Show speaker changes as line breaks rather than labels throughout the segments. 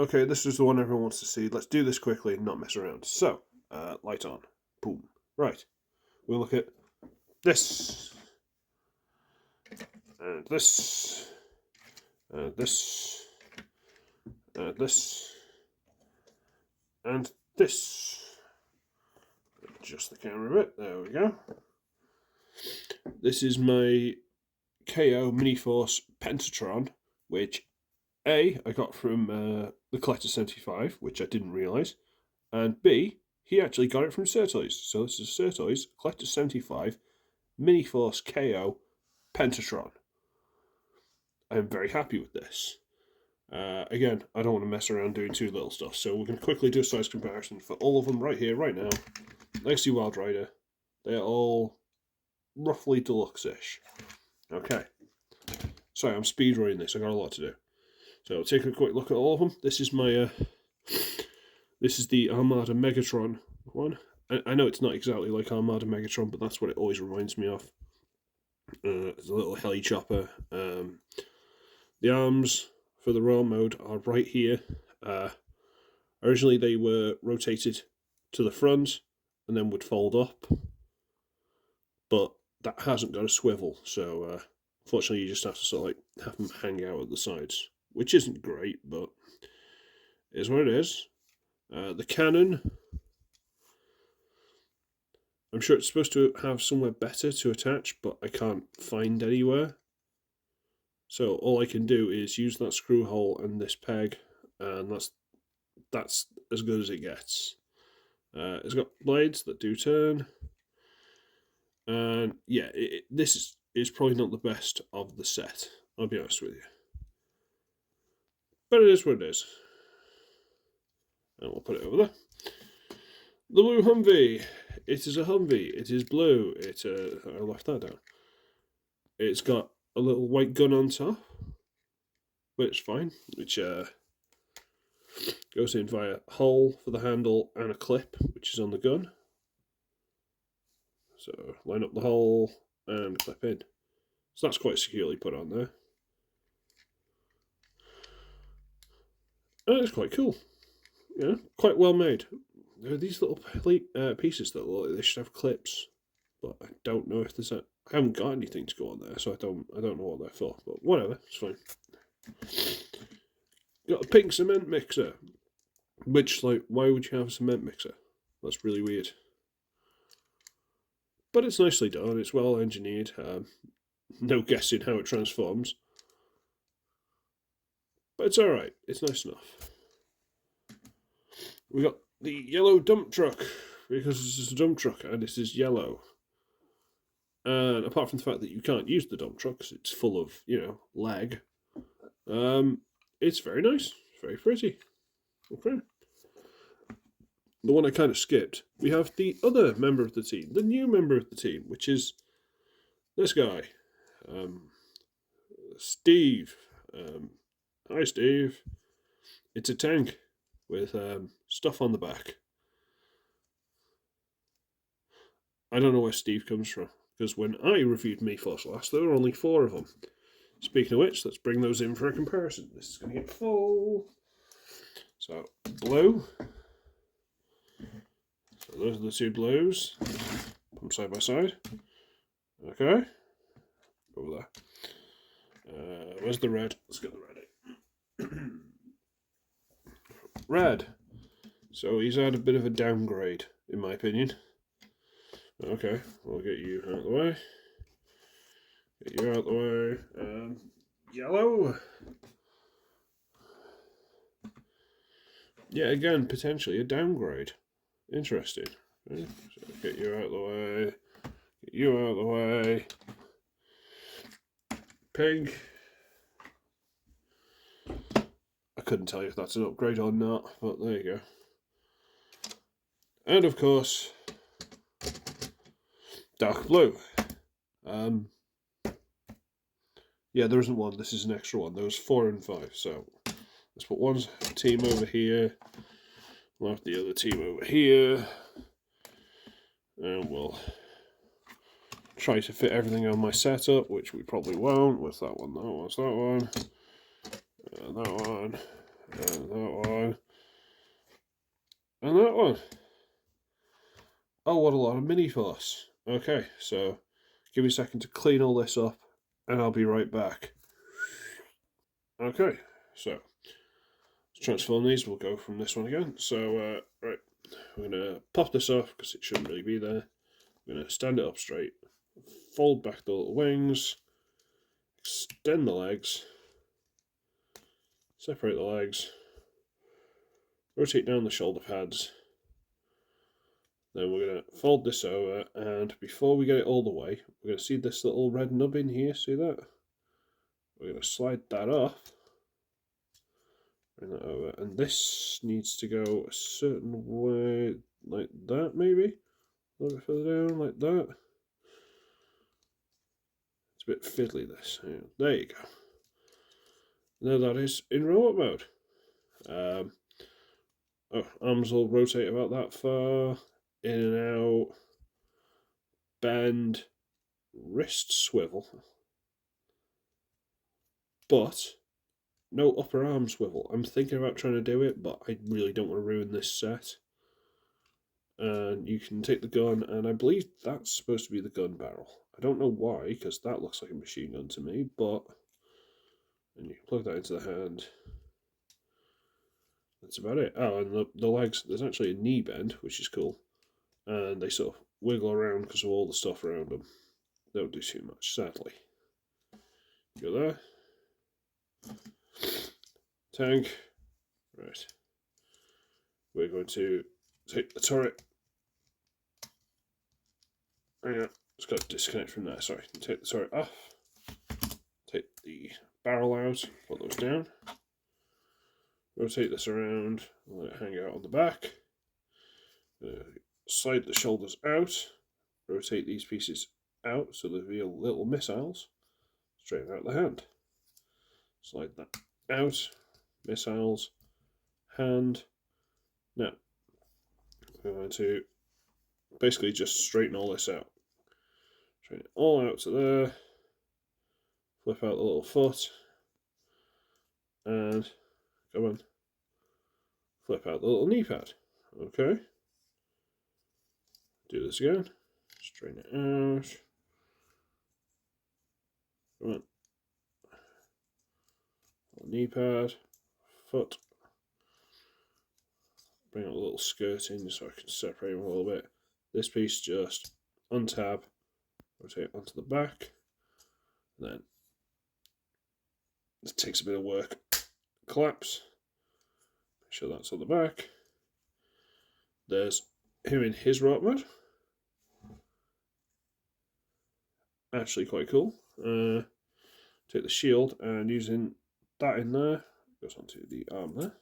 Okay, this is the one everyone wants to see. Let's do this quickly and not mess around. So, light on. Boom. Right. We'll look at this. And this. And this. And this. And this. Adjust the camera a bit. There we go. This is my KO Mini-Force Pentatron, which A, I got from the Collector 75, which I didn't realise, and B, he actually got it from SirToys. So this is SirToys Collector 75 Mini-Force KO Pentatron. I'm very happy with this. Again, I don't want to mess around doing too little stuff, so we're going to quickly do a size comparison for all of them right here, right now. Legacy Wild Rider, they're all roughly deluxe-ish. Okay. Sorry, I'm speedrunning this, I've got a lot to do. So I'll take a quick look at all of them. This is my, this is the Armada Megatron one. I know it's not exactly like Armada Megatron, but that's what it always reminds me of. It's a little heli chopper. The arms for the raw mode are right here. Originally they were rotated to the front and then would fold up, but that hasn't got a swivel, so unfortunately you just have to sort of like have them hang out at the sides, which isn't great, but it is what it is. The cannon, I'm sure it's supposed to have somewhere better to attach, but I can't find anywhere. So all I can do is use that screw hole and this peg, and that's as good as it gets. It's got blades that do turn, and yeah, this is probably not the best of the set, I'll be honest with you. But it is what it is. And we'll put it over there. The blue Humvee. It is a Humvee. It is blue. I left that down. It's got a little white gun on top, but it's fine, which goes in via a hole for the handle and a clip, which is on the gun. So line up the hole and clip in. So that's quite securely put on there. And it's quite cool. Yeah, quite well made. There are these little pieces that look like they should have clips, but I don't know if there's I haven't got anything to go on there, so I don't know what they're for. But whatever, it's fine. Got a pink cement mixer, which, like, why would you have a cement mixer? That's really weird. But it's nicely done. It's well engineered. No guessing how it transforms, but it's all right. It's nice enough. We got the yellow dump truck, because this is a dump truck and this is yellow. And apart from the fact that you can't use the dump truck because it's full of, lag, it's very nice, very pretty. Okay. The one I kind of skipped, we have the other member of the team, the new member of the team, which is this guy, Steve. Hi, Steve. It's a tank with stuff on the back. I don't know where Steve comes from, because when I reviewed Mini-Force last, there were only 4 of them. Speaking of which, let's bring those in for a comparison. This is going to get full. So, blue. So those are the 2 blues. Put them side by side. Okay. Over there. Where's the red? Let's get the red in. Red. So he's had a bit of a downgrade, in my opinion. Okay, we'll get you out of the way. Get you out of the way. Yellow. Yeah, again, potentially a downgrade. Interesting. Okay, so get you out of the way. Get you out of the way. Pink. I couldn't tell you if that's an upgrade or not, but there you go. And of course, dark blue. Yeah, there isn't one. This is an extra one. There was 4 and 5. So let's put one team over here. We'll have the other team over here. And we'll try to fit everything on my setup, which we probably won't. What's that one? That one's that one. That one. and that one, and that one. Oh, what a lot of mini force. Okay, so give me a second to clean all this up, and I'll be right back. Okay, so let's transform these. We'll go from this one again. So, right, we're going to pop this off because it shouldn't really be there. We're going to stand it up straight, fold back the little wings, extend the legs, separate the legs, rotate down the shoulder pads. Then we're going to fold this over, and before we get it all the way, we're going to see this little red nub in here, see that? We're going to slide that off, bring that over, and this needs to go a certain way, like that maybe? A little bit further down, like that. It's a bit fiddly, this. Yeah, there you go. Now that is in robot mode. Arms will rotate about that far, in and out, bend, wrist swivel, but no upper arm swivel. I'm thinking about trying to do it, but I really don't want to ruin this set. And you can take the gun, and I believe that's supposed to be the gun barrel. I don't know why, because that looks like a machine gun to me, but... And you can plug that into the hand. That's about it. Oh, and the legs, there's actually a knee bend, which is cool. And they sort of wiggle around because of all the stuff around them. They don't do too much, sadly. Go there. Tank. Right. We're going to take the turret. Hang on. It's got to disconnect from there. Sorry. Take the turret off. Take the barrel out. Put those down. Rotate this around. Let it hang out on the back. Slide the shoulders out. Rotate these pieces out so they'll be little missiles. Straighten out the hand. Slide that out. Missiles. Hand. Now, we're going to basically just straighten all this out. Straighten it all out to there. Flip out the little foot. And come on. Flip out the little knee pad. Okay. Do this again. Straighten it out. Come on. Little knee pad. Foot. Bring out a little skirt in so I can separate them a little bit. This piece just untab, rotate onto the back, and then it takes a bit of work. Collapse. Make sure that's on the back. There's him in his robot mode. Actually quite cool. Take the shield and using that in there, goes onto the arm there.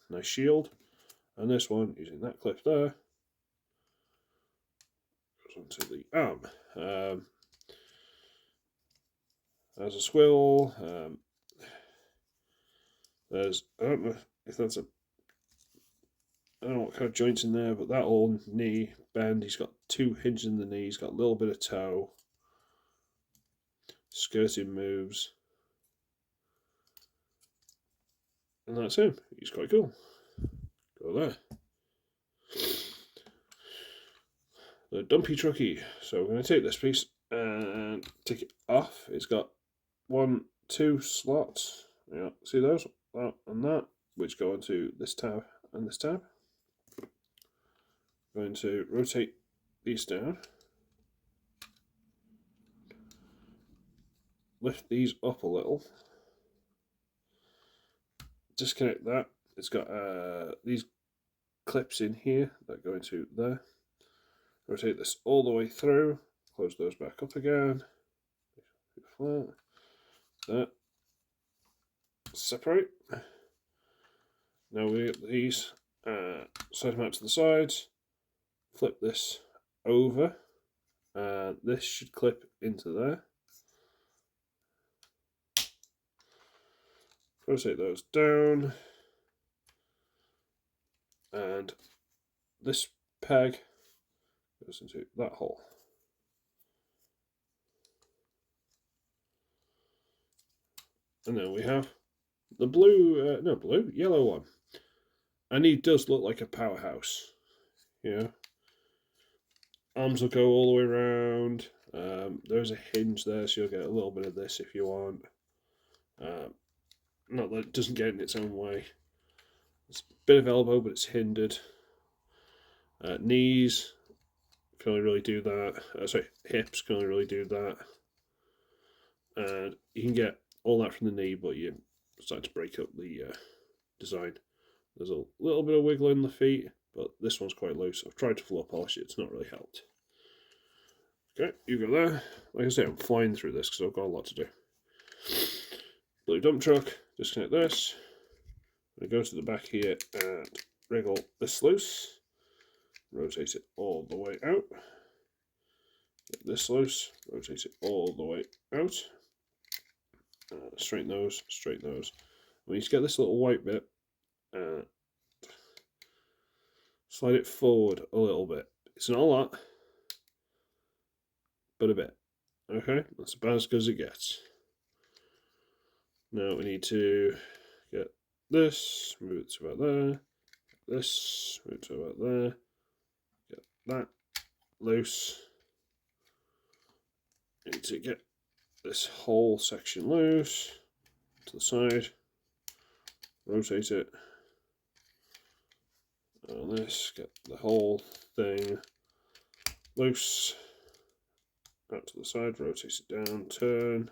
Nice shield. And this one, using that clip there, goes onto the arm. There's a swivel. There's, I don't know if that's a, I don't know what kind of joint's in there, but that whole knee bend, he's got 2 hinges in the knee, he's got a little bit of toe. Skirting moves. And that's him. He's quite cool. Go there. The dumpy trucky. So we're going to take this piece and take it off. It's got 1, 2 slots. Yeah, see those? That and that, which go into this tab and this tab. I'm going to rotate these down. Lift these up a little. Disconnect that. It's got these clips in here that go into there. Rotate this all the way through. Close those back up again. Flat. That. Separate. Now we get these. Slide them out to the sides. Flip this over. This should clip into there. Rotate those down, and this peg goes into that hole. And then we have the yellow one. And he does look like a powerhouse. Yeah. Arms will go all the way around. There's a hinge there, so you'll get a little bit of this if you want. Not that it doesn't get in its own way. It's a bit of elbow, but it's hindered. Knees can only really do that. Hips can only really do that. And you can get all that from the knee, but you start to break up the design. There's a little bit of wiggle in the feet, but this one's quite loose. I've tried to floor polish it, it's not really helped. Okay, you go there. Like I say, I'm flying through this because I've got a lot to do. Blue dump truck, disconnect this. I'm going to go to the back here and wriggle this loose. Rotate it all the way out. Get this loose, rotate it all the way out. Straighten those, straighten those. We need to get this little white bit and slide it forward a little bit. It's not a lot, but a bit. Okay, that's about as good as it gets. Now we need to get this, move it to about there, this, move it to about there, get that loose. Need to get this whole section loose to the side, rotate it. On this, get the whole thing loose, out to the side, rotate it down, turn.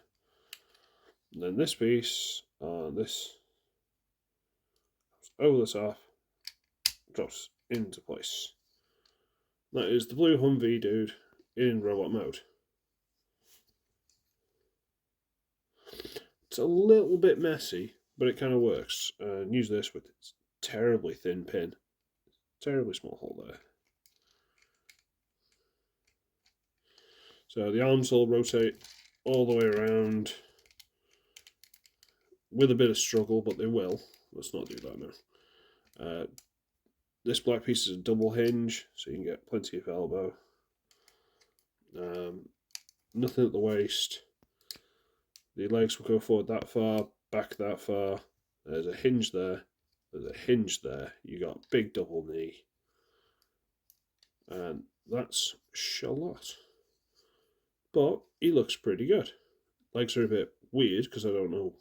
And then this piece on this over the top, drops into place. That is the blue Humvee dude in robot mode. It's a little bit messy, but it kind of works. And use this with its terribly thin pin. Terribly small hole there. So the arms will rotate all the way around with a bit of struggle, but they will. Let's not do that now. This black piece is a double hinge, so you can get plenty of elbow. Nothing at the waist. The legs will go forward that far, back that far. There's a hinge there. There's a hinge there. You got big double knee. And that's Charlotte. But he looks pretty good. Legs are a bit weird because I don't know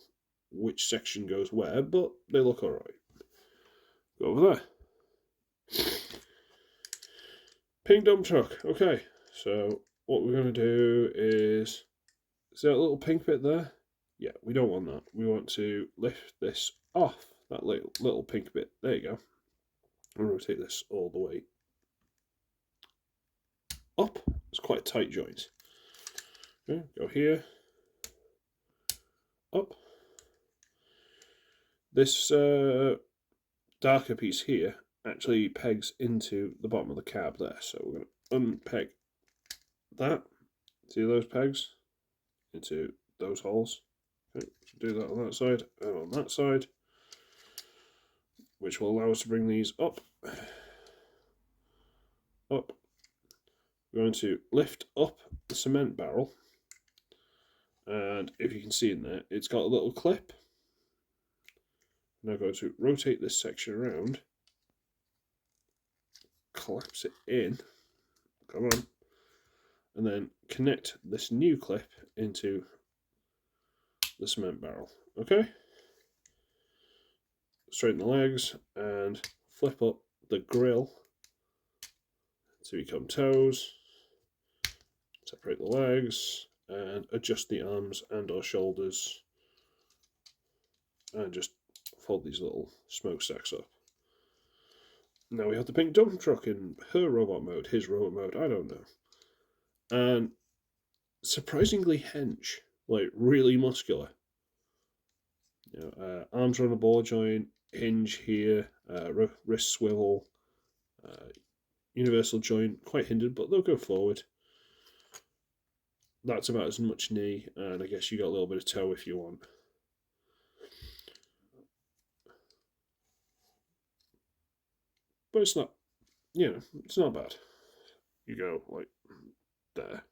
which section goes where, but they look alright. Go over there. Pink dump truck. Okay, so what we're going to do is, see that little pink bit there? Yeah, we don't want that. We want to lift this off that little pink bit. There you go. And rotate this all the way up. It's quite a tight joint. Okay, go here. Up. This darker piece here actually pegs into the bottom of the cab there. So we're going to unpeg that. See those pegs? Into those holes. Okay, so do that on that side and on that side, which will allow us to bring these up. Up. We're going to lift up the cement barrel, and if you can see in there, it's got a little clip. Now going to rotate this section around, collapse it in, come on, and then connect this new clip into the cement barrel. Okay? Straighten the legs and flip up the grill to become toes. Separate the legs and adjust the arms and or shoulders, and just fold these little smokestacks up. Now we have the pink dump truck in her robot mode, his robot mode, I don't know. And surprisingly hench, like really muscular. You know, arms are on a ball joint, hinge here, wrist swivel, universal joint, quite hindered, but they'll go forward. That's about as much knee, and I guess you got a little bit of toe if you want. But it's not, you know, it's not bad. You go like there.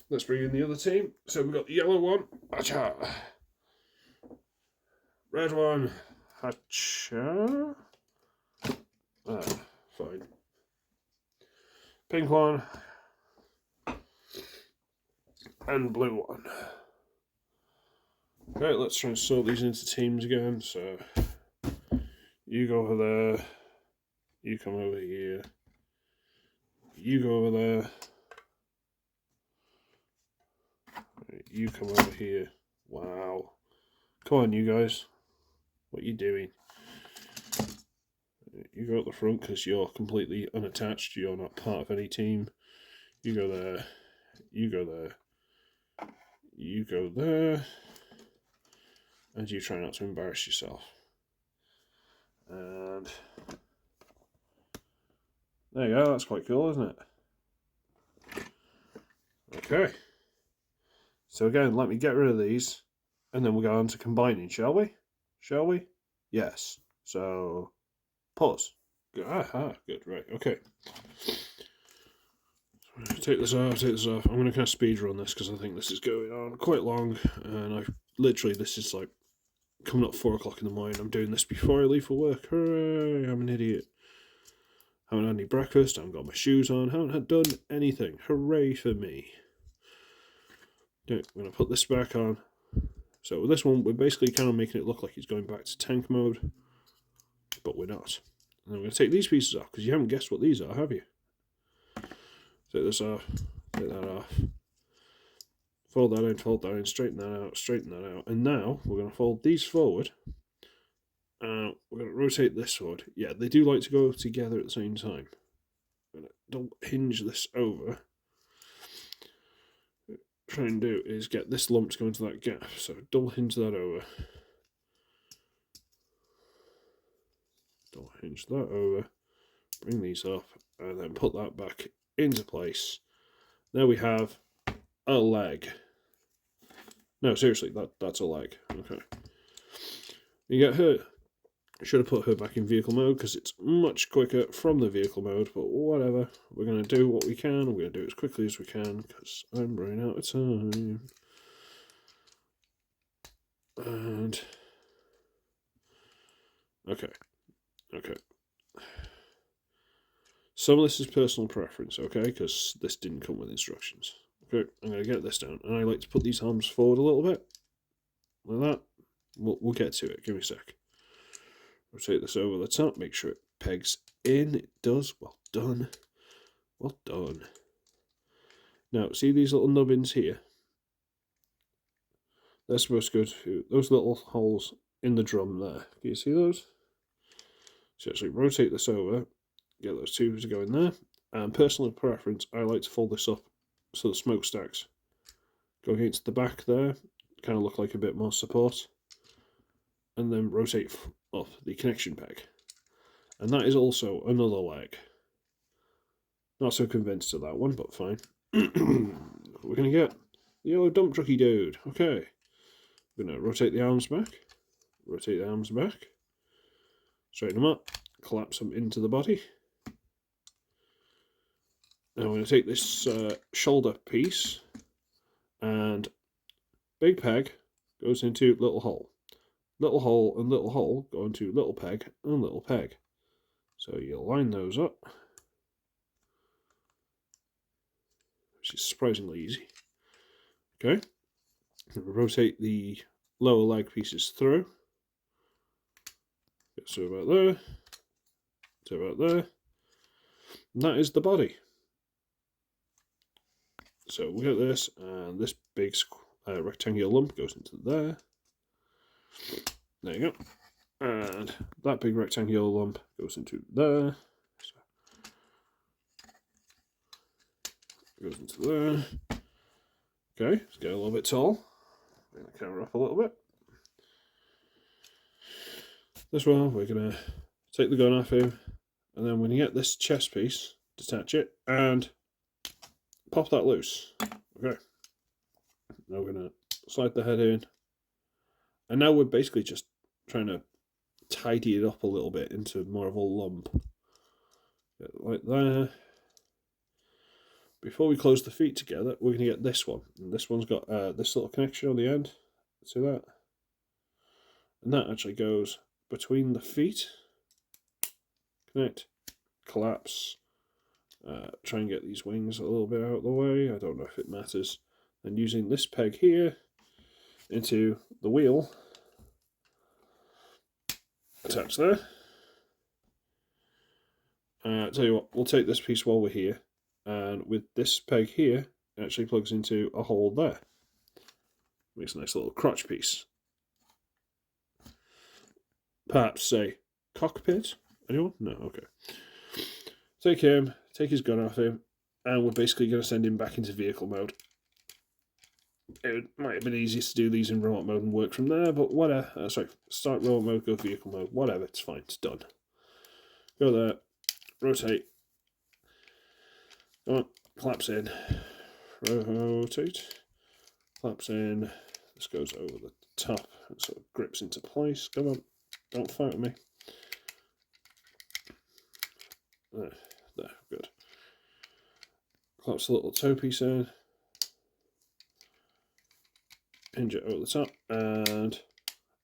Let's bring in the other team. So we've got the yellow one. Acha. Red one, Hatcha. Fine. Pink one. And blue one. Okay, let's try and sort these into teams again. So, you go over there. You come over here. You go over there. You come over here. Wow. Come on, you guys. What are you doing? You go at the front because you're completely unattached. You're not part of any team. You go there. You go there. You go there. And you try not to embarrass yourself. And there you go. That's quite cool, isn't it? Okay. So again, let me get rid of these. And then we'll go on to combining, shall we? Shall we? Yes. So, pause. Aha, good, right, okay. Take this off, take this off. I'm going to kind of speed run this because I think this is going on quite long. And I've literally, this is like coming up 4 o'clock in the morning. I'm doing this before I leave for work. Hooray, I'm an idiot. Haven't had any breakfast, I haven't got my shoes on, haven't done anything. Hooray for me. Okay, I'm going to put this back on. So with this one, we're basically kind of making it look like he's going back to tank mode, but we're not. And I'm going to take these pieces off, because you haven't guessed what these are, have you? Take this off, take that off. Fold that in, straighten that out. And now, we're going to fold these forward. We're going to rotate this forward. Yeah, they do like to go together at the same time. I'm going to double hinge this over. What I'm trying to do is get this lump to go into that gap. So double hinge that over. Double hinge that over. Bring these up. And then put that back into place. There we have a leg. No, seriously, that's a leg. Okay. You get her. Should have put her back in vehicle mode because it's much quicker from the vehicle mode, but whatever. We're going to do what we can. We're going to do it as quickly as we can because I'm running out of time. And okay. Some of this is personal preference, okay, because this didn't come with instructions. Okay, I'm going to get this down, and I like to put these arms forward a little bit, like that. We'll get to it. Give me a sec. Rotate this over the top, make sure it pegs in. It does. Well done. Well done. Now, see these little nubbins here? They're supposed to go to those little holes in the drum there. Can you see those? So actually rotate this over, get those two to go in there. And personal preference, I like to fold this up so the smokestacks go against the back there, kind of look like a bit more support. And then rotate up the connection peg. And that is also another leg. Not so convinced of that one, but fine. We're going to get the old dump trucky dude. Okay. We're going to rotate the arms back. Rotate the arms back. Straighten them up. Collapse them into the body. Now I'm going to take this shoulder piece. And big peg goes into little hole. Little hole and little hole go into little peg and little peg. So you line those up, which is surprisingly easy. Okay, rotate the lower leg pieces through. Get to about there, to about there. And that is the body. So we got this, and this big rectangular lump goes into there. There you go. And that big rectangular lump goes into there. So goes into there. Okay, let's get a little bit tall. Bring the camera up a little bit. This one, we're going to take the gun off him, and then when you get this chest piece, detach it, and pop that loose. Okay. Now we're going to slide the head in. And now we're basically just trying to tidy it up a little bit into more of a lump. Get it like there. Before we close the feet together, we're going to get this one. And this one's got this little connection on the end. See that? And that actually goes between the feet. Connect, collapse. Try and get these wings a little bit out of the way. I don't know if it matters. And using this peg here into the wheel, attach there. Tell you what, we'll take this piece while we're here, and with this peg here, it actually plugs into a hole there. Makes a nice little crotch piece. Perhaps say cockpit? Anyone? No, okay. Take him, take his gun off him, and we're basically going to send him back into vehicle mode. It might have been easier to do these in robot mode and work from there, but whatever. Sorry, start robot mode, go vehicle mode, whatever, it's fine, it's done. Go there, rotate. Come on, collapse in. Rotate. Collapse in. This goes over the top and sort of grips into place. Come on, don't fight with me. There, good. Collapse the little toe piece in. Hinge it over the top and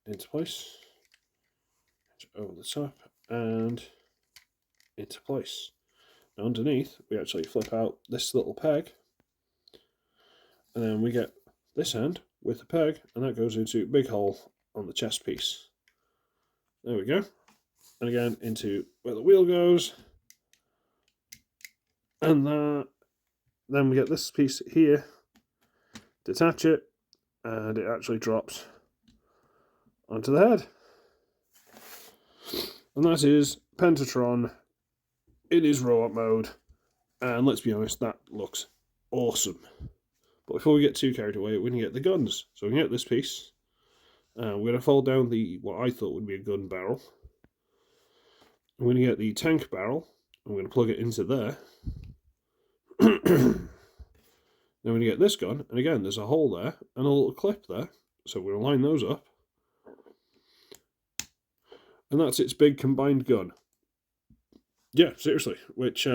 into place. Hinge it over the top and into place. Now underneath, we actually flip out this little peg, and then we get this end with the peg, and that goes into a big hole on the chest piece. There we go. And again, into where the wheel goes. And then we get this piece here, detach it, and it actually drops onto the head. And that is Pentatron in his robot mode. And let's be honest, that looks awesome. But before we get too carried away, we're going to get the guns. So we can get this piece. We're going to fold down what I thought would be a gun barrel. I'm going to get the tank barrel. I'm going to plug it into there. Then we get this gun, and again, there's a hole there and a little clip there. So we're going to line those up. And that's its big combined gun. Yeah, seriously. Which, you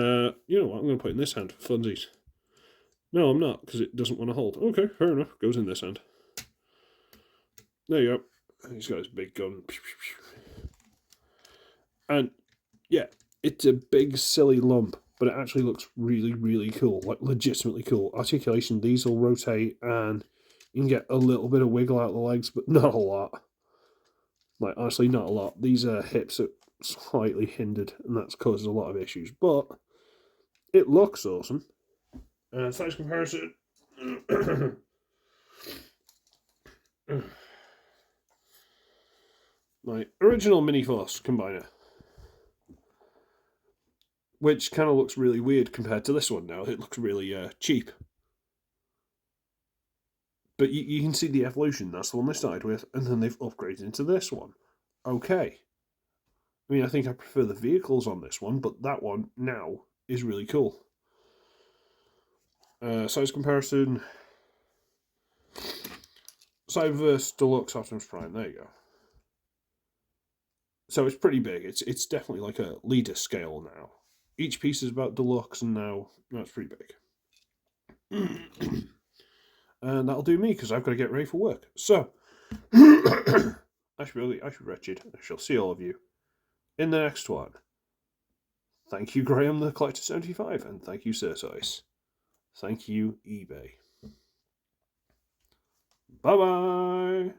know what, I'm going to put in this hand for funsies. No, I'm not, because it doesn't want to hold. Okay, fair enough. Goes in this hand. There you go. He's got his big gun. And, yeah, it's a big, silly lump, but it actually looks really, really cool. Like, legitimately cool. Articulation, these will rotate, and you can get a little bit of wiggle out of the legs, but not a lot. Like, honestly, not a lot. These hips are slightly hindered, and that's causes a lot of issues. But it looks awesome. Size comparison. My original Mini Force combiner, which kind of looks really weird compared to this one now. It looks really cheap. But you can see the evolution. That's the one they started with, and then they've upgraded into this one. Okay. I mean, I think I prefer the vehicles on this one, but that one now is really cool. Size comparison. Cyberverse Deluxe Optimus Prime. There you go. So it's pretty big. It's definitely like a leader scale now. Each piece is about Deluxe, and now that's pretty big. And that'll do me, because I've got to get ready for work. So, I should wretched. I shall see all of you in the next one. Thank you, Graham the Collector 75, and thank you, SirToys. Thank you, eBay. Bye-bye.